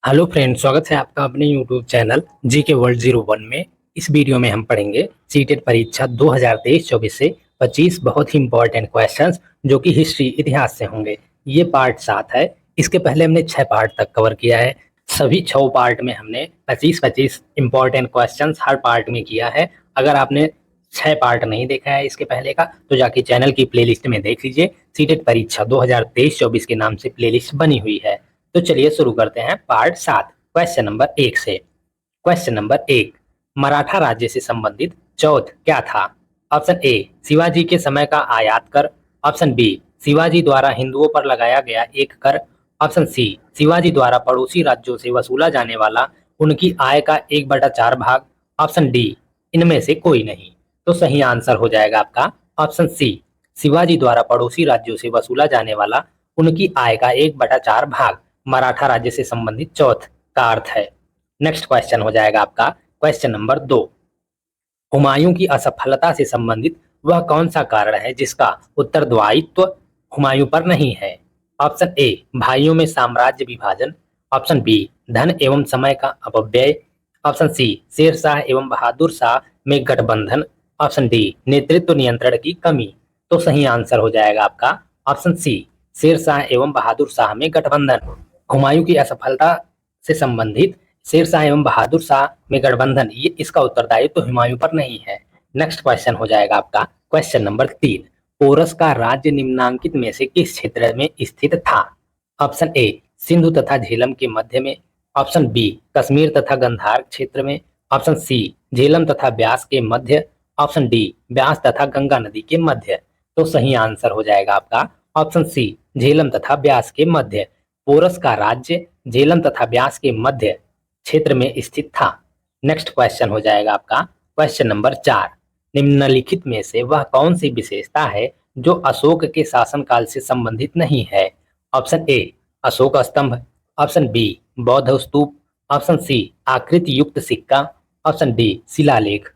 Hello friend, स्वागत है आपका अपने यूट्यूब चैनल जी के वर्ल्ड 01 में। इस वीडियो में हम पढ़ेंगे सीटेट परीक्षा 2023-24 से 25 बहुत ही इंपॉर्टेंट क्वेश्चंस जो कि हिस्ट्री इतिहास से होंगे। ये पार्ट 7 है। इसके पहले हमने 6 पार्ट तक कवर किया है। सभी 6 पार्ट में हमने 25-25 इंपॉर्टेंट क्वेश्चंस हर पार्ट में किया है। अगर आपने 6 पार्ट नहीं देखा है इसके पहले का तो जाके चैनल की प्लेलिस्ट में देख लीजिए। सीटेट परीक्षा 2023-24 के नाम से प्लेलिस्ट बनी हुई है। तो चलिए शुरू करते हैं पार्ट 7 क्वेश्चन नंबर 1 से। क्वेश्चन नंबर 1, मराठा राज्य से संबंधित चौथ क्या था? ऑप्शन ए, शिवाजी के समय का आयात कर। ऑप्शन बी, शिवाजी द्वारा हिंदुओं पर लगाया गया एक कर। ऑप्शन सी, शिवाजी द्वारा पड़ोसी राज्यों से वसूला जाने वाला उनकी आय का 1/4 भाग। ऑप्शन डी, इनमें से कोई नहीं। तो सही आंसर हो जाएगा आपका ऑप्शन सी, शिवाजी द्वारा पड़ोसी राज्यों से वसूला जाने वाला उनकी आय का 1/4 भाग मराठा राज्य से संबंधित चौथ का अर्थ है। नेक्स्ट क्वेश्चन हो जाएगा आपका क्वेश्चन नंबर 2, हुमायूं की असफलता से संबंधित वह कौन सा कारण है जिसका उत्तरदायित्व हुमायूं पर नहीं है? ऑप्शन ए, भाइयों में साम्राज्य विभाजन। ऑप्शन बी, धन एवं समय का अपव्यय। ऑप्शन सी, शेर शाह एवं बहादुर शाह में गठबंधन। ऑप्शन डी, नेतृत्व नियंत्रण की कमी। तो सही आंसर हो जाएगा आपका ऑप्शन सी, शेर शाह एवं बहादुर शाह में गठबंधन। हुमायूं की असफलता से संबंधित शेर शाह एवं बहादुर शाह में गठबंधन, ये इसका उत्तरदायित्व तो हुमायूं पर नहीं है। नेक्स्ट क्वेश्चन हो जाएगा आपका क्वेश्चन नंबर 3, पोरस का राज्य निम्नांकित में से किस क्षेत्र में स्थित था? ऑप्शन ए, सिंधु तथा झेलम के मध्य में। ऑप्शन बी, कश्मीर तथा गंधार क्षेत्र में। ऑप्शन सी, झेलम तथा ब्यास के मध्य। ऑप्शन डी, ब्यास तथा गंगा नदी के मध्य। तो सही आंसर हो जाएगा आपका ऑप्शन सी, झेलम तथा ब्यास के मध्य। पोरस का राज्य झेलम तथा ब्यास के मध्य क्षेत्र में स्थित था। नेक्स्ट क्वेश्चन हो जाएगा आपका क्वेश्चन नंबर 4, निम्नलिखित में से वह कौन सी विशेषता है जो अशोक के शासनकाल से संबंधित नहीं है? ऑप्शन ए, अशोक स्तंभ। ऑप्शन बी, बौद्ध स्तूप। ऑप्शन सी, आकृति युक्त सिक्का। ऑप्शन डी, शिलालेख।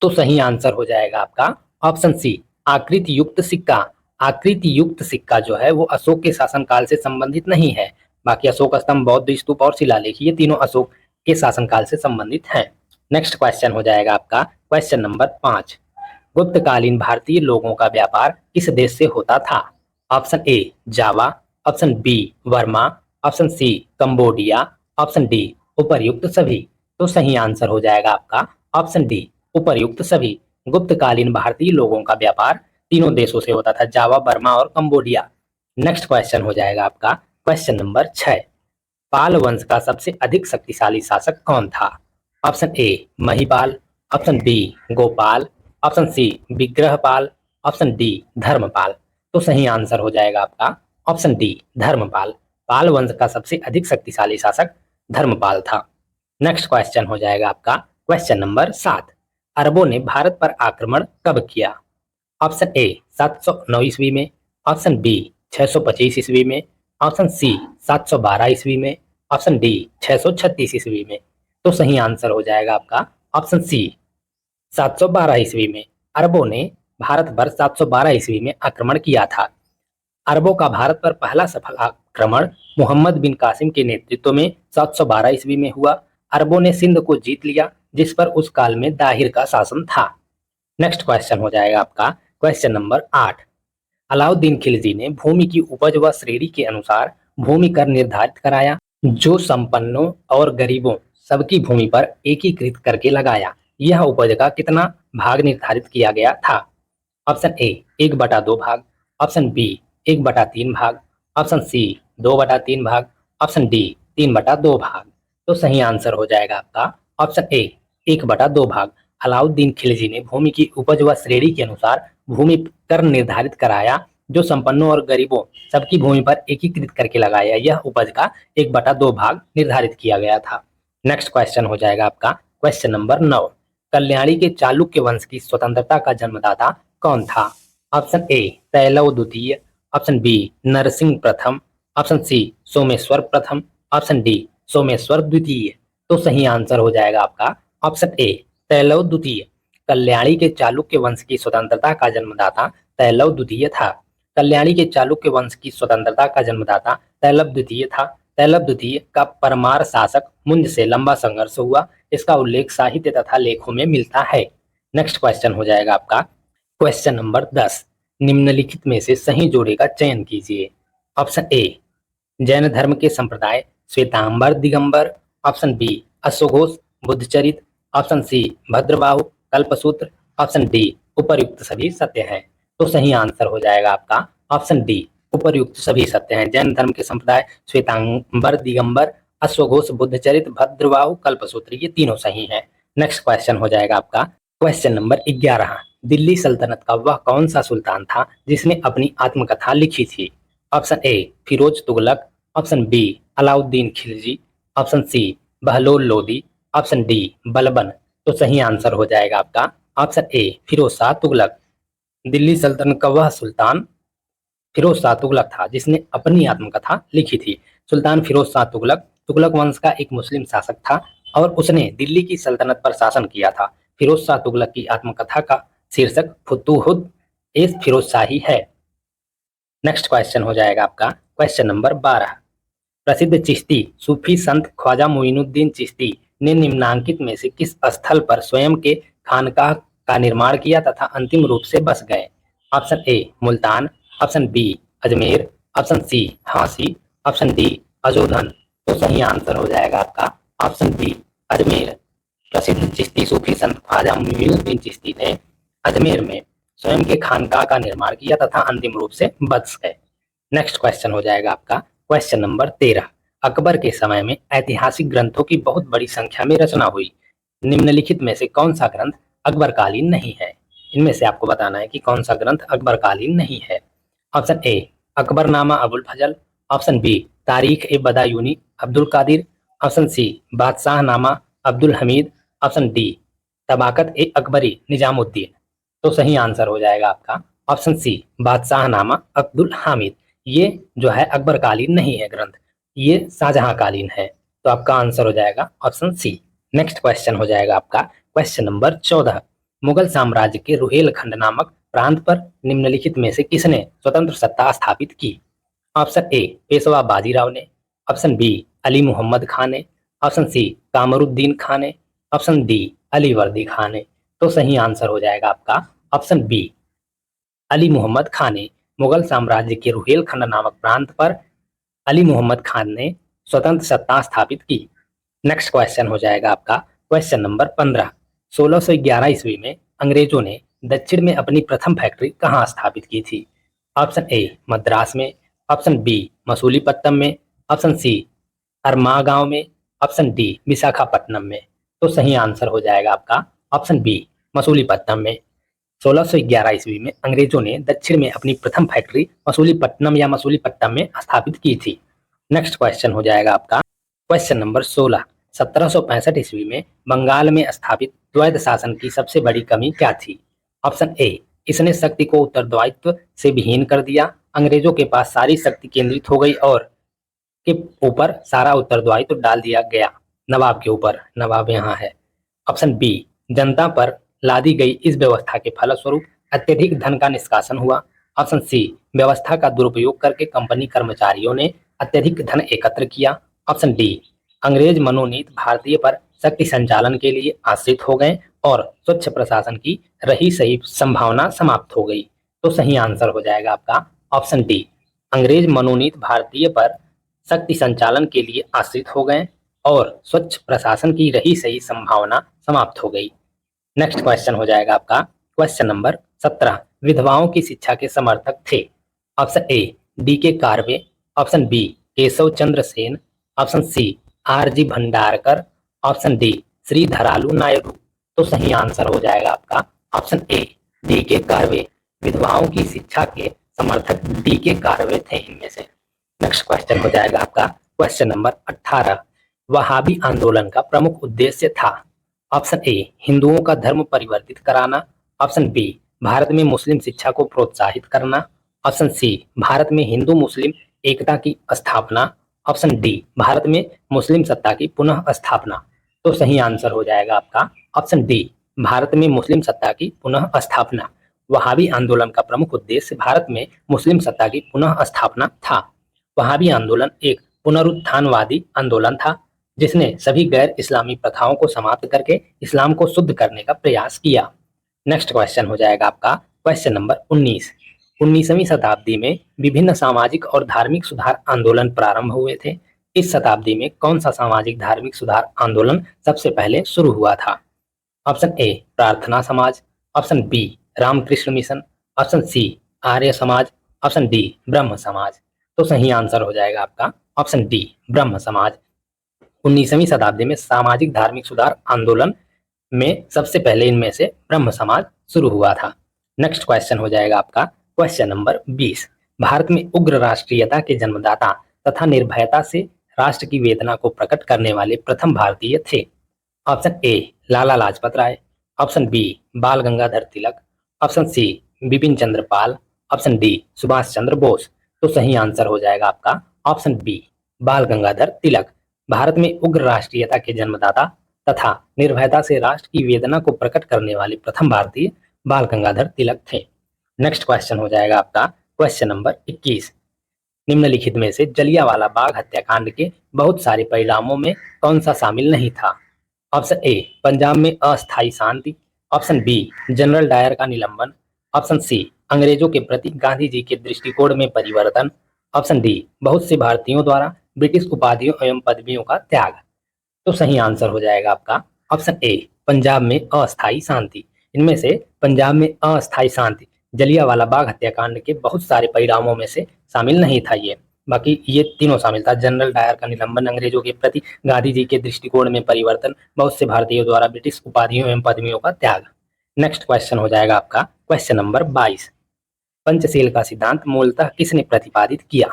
तो सही आंसर हो जाएगा आपका ऑप्शन सी, आकृति युक्त सिक्का। आकृति युक्त सिक्का जो है वो अशोक के शासनकाल से संबंधित नहीं है। बाकी अशोक स्तंभ, बौद्ध स्तूप और शिलालेख ये तीनों अशोक के शासनकाल से संबंधित हैं। नेक्स्ट क्वेश्चन हो जाएगा आपका क्वेश्चन नंबर 5, गुप्तकालीन भारतीय लोगों का व्यापार किस देश से होता था? Option A, Java. Option B, Burma. Option C, Cambodia. Option D, उपर्युक्त सभी। तो सही आंसर हो जाएगा आपका ऑप्शन डी, उपर्युक्त सभी। गुप्तकालीन भारतीय लोगों का व्यापार तीनों देशों से होता था, जावा, बर्मा और कंबोडिया। नेक्स्ट क्वेश्चन हो जाएगा आपका क्वेश्चन नंबर 6, पाल वंश का सबसे अधिक शक्तिशाली शासक कौन था? Option A, Mahipal. Option B, Gopal. Option C, Vigrahapal. Option D, Dharmapal. तो सही आंसर हो जाएगा आपका ऑप्शन डी, धर्मपाल। पाल वंश का सबसे अधिक शक्तिशाली शासक धर्मपाल था। नेक्स्ट क्वेश्चन हो जाएगा आपका क्वेश्चन नंबर 7, अरबों ने भारत पर आक्रमण कब किया? ऑप्शन ए, 709 ईस्वी में। ऑप्शन बी, 625 ईस्वी में। ऑप्शन सी, 712 ईस्वी में। ऑप्शन डी, 636 ईस्वी में। तो सही आंसर हो जाएगा आपका ऑप्शन सी, 712 ईस्वी में। अरबों ने भारत पर 712 ईस्वी में आक्रमण किया था। अरबों का भारत पर पहला सफल आक्रमण मोहम्मद बिन कासिम के नेतृत्व में 712 ईस्वी में हुआ। अरबों ने सिंध को जीत लिया जिस पर उस काल में दाहिर का शासन था। नेक्स्ट क्वेश्चन हो जाएगा आपका क्वेश्चन नंबर 8, अलाउद्दीन खिलजी ने भूमि की उपज व श्रेणी के अनुसार भूमि कर निर्धारित कराया जो संपन्नों और गरीबों सबकी भूमि पर एकीकृत करके लगाया। यह उपज का कितना भाग निर्धारित किया गया था? ऑप्शन ए, 1/2 भाग। ऑप्शन बी, 1/3 भाग। ऑप्शन सी, 2/3 भाग। ऑप्शन डी, 3/2 भाग। तो सही आंसर हो जाएगा आपका ऑप्शन ए, 1/2 भाग। अलाउद्दीन खिलजी ने भूमि की उपज व श्रेणी के अनुसार भूमि कर निर्धारित कराया जो संपन्नों और गरीबों सबकी भूमि पर एकीकृत करके लगाया। यह उपज का 1/2 भाग निर्धारित किया गया था। नेक्स्ट क्वेश्चन हो जाएगा आपका क्वेश्चन नंबर 9, कल्याणी के चालुक्य वंश की स्वतंत्रता का जन्मदाता कौन था? ऑप्शन ए, तैलव द्वितीय। ऑप्शन बी, नरसिंह प्रथम। ऑप्शन सी, सोमेश्वर प्रथम। ऑप्शन डी, सोमेश्वर द्वितीय। तो सही आंसर हो जाएगा आपका ऑप्शन ए, तैलव द्वितीय। कल्याणी के चालुक्य वंश की स्वतंत्रता का जन्मदाता तैलव द्वितीय था। कल्याणी के चालुक्य वंश की स्वतंत्रता का जन्मदाता तैलव द्वितीय था। तैलब द्वितीय का परमार शासक मुंज से लंबा संघर्ष हुआ, इसका उल्लेख साहित्य तथा लेखों में मिलता है। नेक्स्ट क्वेश्चन हो जाएगा आपका क्वेश्चन नंबर 10, निम्नलिखित में से सही जोड़े का चयन कीजिए। ऑप्शन ए जैन धर्म के संप्रदाय श्वेतांबर दिगंबर, ऑप्शन बी अश्वघोष Buddhacharita, option C Bhadrabahu Kalpasutra, option D उपर्युक्त सभी सत्य हैं। तो सही आंसर हो जाएगा आपका ऑप्शन डी उपर्युक्त सभी सत्य हैं। जैन धर्म के संप्रदाय श्वेतांबर दिगंबर अश्वघोष बुद्धचरित भद्रबाहु कल्पसूत्र ये तीनों सही हैं। नेक्स्ट क्वेश्चन हो जाएगा आपका क्वेश्चन नंबर 11, दिल्ली सल्तनत का वह कौन सा सुल्तान था जिसने अपनी आत्मकथा लिखी थी। Option A Firoz Tughlaq, option B Alauddin Khilji, option C Bahlol Lodi, option D Balban. तो सही आंसर हो जाएगा आपका ऑप्शन ए फिरोज शाह तुगलक। दिल्ली सल्तनत का वह सुल्तान फिरोज शाह तुगलक था जिसने अपनी आत्मकथा लिखी थी। सुल्तान फिरोज शाह तुगलक तुगलक वंश का एक मुस्लिम शासक था और उसने दिल्ली की सल्तनत पर शासन किया था। फिरोज शाह तुगलक की आत्मकथा का शीर्षक फुतूहुद एस फिरोज शाही है। नेक्स्ट क्वेश्चन हो जाएगा आपका क्वेश्चन नंबर 12, प्रसिद्ध चिश्ती सूफी संत ख्वाजा मोइनुद्दीन चिश्ती ने निम्नांकित में से किस स्थल पर स्वयं के खानकाह का निर्माण किया तथा अंतिम रूप से बस गए। Option A Multan, option B Ajmer, option C Jhansi, option D Ajodhan. तो सही आंसर हो जाएगा आपका ऑप्शन बी अजमेर। प्रसिद्ध चिश्ती सूफी संत ख्वाजा मोइनुद्दीन चिश्ती ने अजमेर में स्वयं के खानकाह का निर्माण किया तथा अंतिम रूप से बस गए। नेक्स्ट क्वेश्चन हो जाएगा आपका क्वेश्चन नंबर 13, अकबर के समय में ऐतिहासिक ग्रंथों की बहुत बड़ी संख्या में रचना हुई, निम्नलिखित में से कौन सा ग्रंथ अकबरकालीन नहीं है। इनमें से आपको बताना है कि कौन सा ग्रंथ अकबरकालीन नहीं है। Option A Akbarnama Abul Fazl, option B Tarikh e Badayuni Abdul Qadir, option C Badshahnama Abdul Hamid, option D Tabaqat e Akbari Nizamuddin. तो सही आंसर हो जाएगा आपका ऑप्शन सी बादशाहनामा अब्दुल हामिद। ये जो है अकबरकालीन नहीं है ग्रंथ, ये शाहजहां कालीन है। तो आपका आंसर हो जाएगा ऑप्शन सी। नेक्स्ट क्वेश्चन हो जाएगा आपका क्वेश्चन नंबर 14, मुगल साम्राज्य के रुहेलखंड नामक प्रांत पर निम्नलिखित में से किसने स्वतंत्र सत्ता स्थापित की। ऑप्शन ए पेशवा बाजीराव ने, ऑप्शन बी अली मोहम्मद खान ने, ऑप्शन सी कामरुद्दीन खान ने, ऑप्शन डी अली वर्दी खान ने। तो सही आंसर हो जाएगा आपका ऑप्शन बी अली मोहम्मद खान ने मुगल साम्राज्य के रुहेलखंड नामक प्रांत पर अली मोहम्मद खान ने स्वतंत्र सत्ता स्थापित की। नेक्स्ट क्वेश्चन हो जाएगा आपका क्वेश्चन नंबर 15, 1611 ईस्वी में अंग्रेजों ने दक्षिण में अपनी प्रथम फैक्ट्री कहाँ स्थापित की थी। ऑप्शन ए मद्रास में, ऑप्शन बी मसूलीपट्टनम में, ऑप्शन सी अरमा गांव में, ऑप्शन डी विशाखापट्टनम में। तो सही आंसर हो जाएगा आपका ऑप्शन बी मसूलीपट्टनम में। 1611 ईस्वी में अंग्रेजों ने दक्षिण में अपनी प्रथम फैक्ट्री मसूलीपट्टनम या मसूलीपट्टनम में स्थापित की थी। नेक्स्ट क्वेश्चन हो जाएगा आपका क्वेश्चन नंबर 16, 1765 ईस्वी में बंगाल में स्थापित द्वैध शासन की सबसे बड़ी कमी क्या थी। ऑप्शन ए इसने शक्ति को उत्तरदायित्व से विहीन कर दिया, अंग्रेजों के पास सारी शक्ति केंद्रित हो गई और के ऊपर सारा उत्तरदायित्व डाल दिया गया नवाब के ऊपर, नवाब यहाँ है। ऑप्शन बी जनता पर लादी गई इस व्यवस्था के फलस्वरूप अत्यधिक धन का निष्कासन हुआ, ऑप्शन सी व्यवस्था का दुरुपयोग करके कंपनी कर्मचारियों ने अत्यधिक धन एकत्र किया, ऑप्शन डी अंग्रेज मनोनीत भारतीय पर शक्ति संचालन के लिए आश्रित हो गए और स्वच्छ प्रशासन की रही सही संभावना समाप्त हो गई। तो सही आंसर हो जाएगा आपका ऑप्शन डी अंग्रेज मनोनीत भारतीय पर शक्ति संचालन के लिए आश्रित हो गए और स्वच्छ प्रशासन की रही सही संभावना समाप्त हो गई। नेक्स्ट क्वेश्चन हो जाएगा आपका क्वेश्चन नंबर 17, विधवाओं की शिक्षा के समर्थक थे। Option A D K Karve, option B Keshav Chandra Sen, option C R G Bhandarkar, option D Sridharalu Naidu. तो सही आंसर हो जाएगा आपका option A D K Karve. विधवाओं की शिक्षा के समर्थक डी के कार्वे थे इनमें से। नेक्स्ट क्वेश्चन हो जाएगा आपका क्वेश्चन नंबर 18, वहाबी आंदोलन का प्रमुख उद्देश्य था। ऑप्शन ए हिंदुओं का धर्म परिवर्तित कराना, ऑप्शन बी भारत में मुस्लिम शिक्षा को प्रोत्साहित करना, ऑप्शन सी भारत में हिंदू मुस्लिम एकता की स्थापना, ऑप्शन डी भारत में मुस्लिम सत्ता की पुनः स्थापना। तो सही आंसर हो जाएगा आपका ऑप्शन डी भारत में मुस्लिम सत्ता की पुनः स्थापना। वहाबी आंदोलन का प्रमुख उद्देश्य भारत में मुस्लिम सत्ता की पुनः स्थापना था। वहाबी आंदोलन एक पुनरुत्थानवादी आंदोलन था जिसने सभी गैर इस्लामी प्रथाओं को समाप्त करके इस्लाम को शुद्ध करने का प्रयास किया। नेक्स्ट क्वेश्चन हो जाएगा आपका क्वेश्चन नंबर 19। 19वीं शताब्दी में विभिन्न सामाजिक और धार्मिक सुधार आंदोलन प्रारंभ हुए थे। इस शताब्दी में कौन सा सामाजिक धार्मिक सुधार आंदोलन सबसे पहले शुरू हुआ था? Option A Prarthana Samaj, option B Ramakrishna Mission, option C Arya Samaj, option D ब्रह्म समाज। तो सही आंसर हो जाएगा आपका ऑप्शन डी ब्रह्म समाज। 19वीं शताब्दी में सामाजिक धार्मिक सुधार आंदोलन में सबसे पहले इनमें से ब्रह्म समाज शुरू हुआ था। नेक्स्ट क्वेश्चन हो जाएगा आपका क्वेश्चन नंबर 20। भारत में उग्र राष्ट्रीयता के जन्मदाता तथा निर्भयता से राष्ट्र की वेदना को प्रकट करने वाले प्रथम भारतीय थे। Option A Lala Lajpat Rai, option B Bal Gangadhar Tilak, option C Bipin Chandra Pal, option D Subhash Chandra Bose. तो सही आंसर हो जाएगा आपका ऑप्शन बी बाल गंगाधर तिलक। भारत में उग्र राष्ट्रीयता के जन्मदाता तथा निर्भयता से राष्ट्र की वेदना को प्रकट करने वाले प्रथम भारतीय बाल गंगाधर तिलक थे। नेक्स्ट क्वेश्चन हो जाएगा आपका क्वेश्चन नंबर 21। निम्नलिखित में से जलियांवाला बाग हत्याकांड के बहुत सारे परिणामों में कौन सा शामिल नहीं था? ऑप्शन ए पंजाब में अस्थायी शांति, ऑप्शन बी जनरल डायर का निलंबन, ऑप्शन सी अंग्रेजों के प्रति गांधी जी के दृष्टिकोण में परिवर्तन, ऑप्शन डी बहुत से भारतीयों द्वारा ब्रिटिश उपाधियों एवं पदवियों का त्याग। तो सही आंसर हो जाएगा आपका ऑप्शन ए पंजाब में अस्थायी शांति। इनमें से पंजाब में अस्थायी शांति जलियांवाला बाग हत्याकांड के बहुत सारे परिणामों में से शामिल नहीं था ये, बाकी ये तीनों शामिल था। जनरल डायर का निलंबन, अंग्रेजों के प्रति गांधी जी के दृष्टिकोण में परिवर्तन, बहुत से भारतीयों द्वारा ब्रिटिश उपाधियों एवं पदवियों का त्याग। नेक्स्ट क्वेश्चन हो जाएगा आपका क्वेश्चन नंबर 22। पंचशील का सिद्धांत मूलतः किसने प्रतिपादित किया?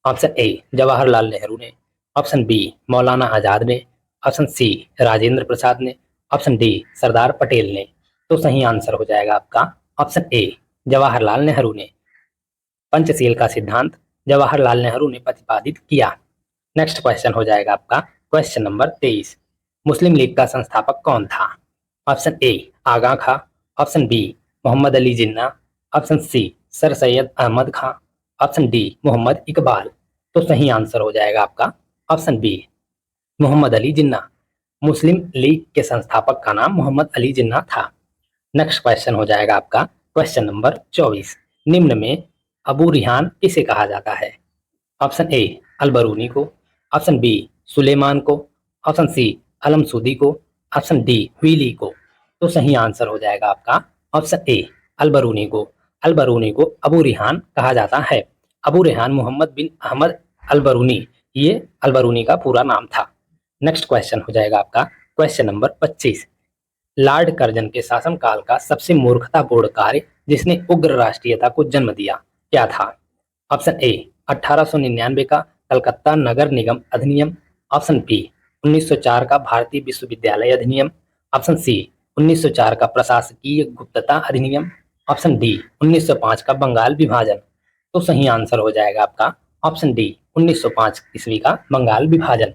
ऑप्शन ए जवाहरलाल नेहरू ने, ऑप्शन बी मौलाना आजाद ने, ऑप्शन सी राजेंद्र प्रसाद ने, ऑप्शन डी सरदार पटेल ने। तो सही आंसर हो जाएगा आपका ऑप्शन ए जवाहरलाल नेहरू ने। पंचशील का सिद्धांत जवाहरलाल नेहरू ने प्रतिपादित किया। नेक्स्ट क्वेश्चन हो जाएगा आपका क्वेश्चन नंबर 23। मुस्लिम लीग का संस्थापक कौन था? Option A Aga Khan, option B Mohammad Ali Jinnah, option C sir Syed Ahmad Khan, option D Mohammad Iqbal. तो सही आंसर हो जाएगा आपका ऑप्शन बी मोहम्मद अली जिन्ना। मुस्लिम लीग के संस्थापक का नाम मोहम्मद अली जिन्ना था। नेक्स्ट क्वेश्चन हो जाएगा आपका क्वेश्चन नंबर 24। निम्न में अबू रिहान किसे कहा जाता है? ऑप्शन ए अलबरूनी को, ऑप्शन बी सुलेमान को, ऑप्शन सी अलमसूदी को, ऑप्शन डी व्हीली को। तो सही आंसर हो जाएगा आपका ऑप्शन ए अलबरूनी को। अलबरूनी को अबू रिहान कहा जाता है। अबू रिहान मोहम्मद बिन अहमद अलबरूनी, ये अलबरूनी का पूरा नाम था। नेक्स्ट क्वेश्चन हो जाएगा आपका क्वेश्चन नंबर 25। लॉर्ड कर्जन के शासनकाल का सबसे मूर्खतापूर्ण कार्य जिसने उग्र राष्ट्रीयता को जन्म दिया क्या था? ऑप्शन ए 1899 का कलकत्ता नगर निगम अधिनियम, ऑप्शन बी 1904 का भारतीय विश्वविद्यालय अधिनियम, ऑप्शन सी 1904 का प्रशासकीय गुप्तता अधिनियम, ऑप्शन डी 1905 का बंगाल विभाजन। तो सही आंसर हो जाएगा आपका ऑप्शन डी 1905 ईस्वी का बंगाल विभाजन।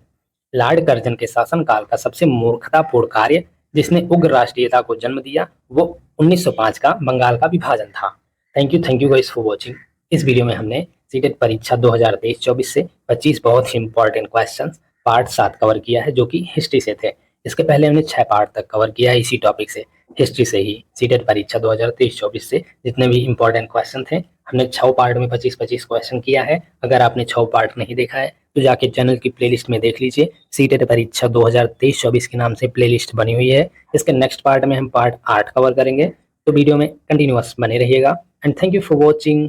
लॉर्ड कर्जन के शासनकाल का सबसे मूर्खतापूर्ण कार्य जिसने उग्र राष्ट्रीयता को जन्म दिया वो 1905 का बंगाल का विभाजन था। Thank you guys for watching. इस वीडियो में हमने सीटेट परीक्षा 2023-24 से 25 बहुत ही इंपॉर्टेंट क्वेश्चंस पार्ट 7 कवर किया है जो कि हिस्ट्री से थे। इसके पहले हमने 6 पार्ट तक कवर किया है इसी टॉपिक से, हिस्ट्री से ही। सीटेट परीक्षा 2023-24 से जितने भी इंपॉर्टेंट क्वेश्चन थे हमने 6 पार्ट में 25-25 क्वेश्चन किया है। अगर आपने 6 पार्ट नहीं देखा है तो जाके चैनल की प्लेलिस्ट में देख लीजिए। सीटेट परीक्षा 2023-24 के नाम से प्लेलिस्ट बनी हुई है। इसके नेक्स्ट पार्ट में हम पार्ट 8 कवर करेंगे, तो वीडियो में कंटिन्यूअस बने रहिएगा। And thank you for watching.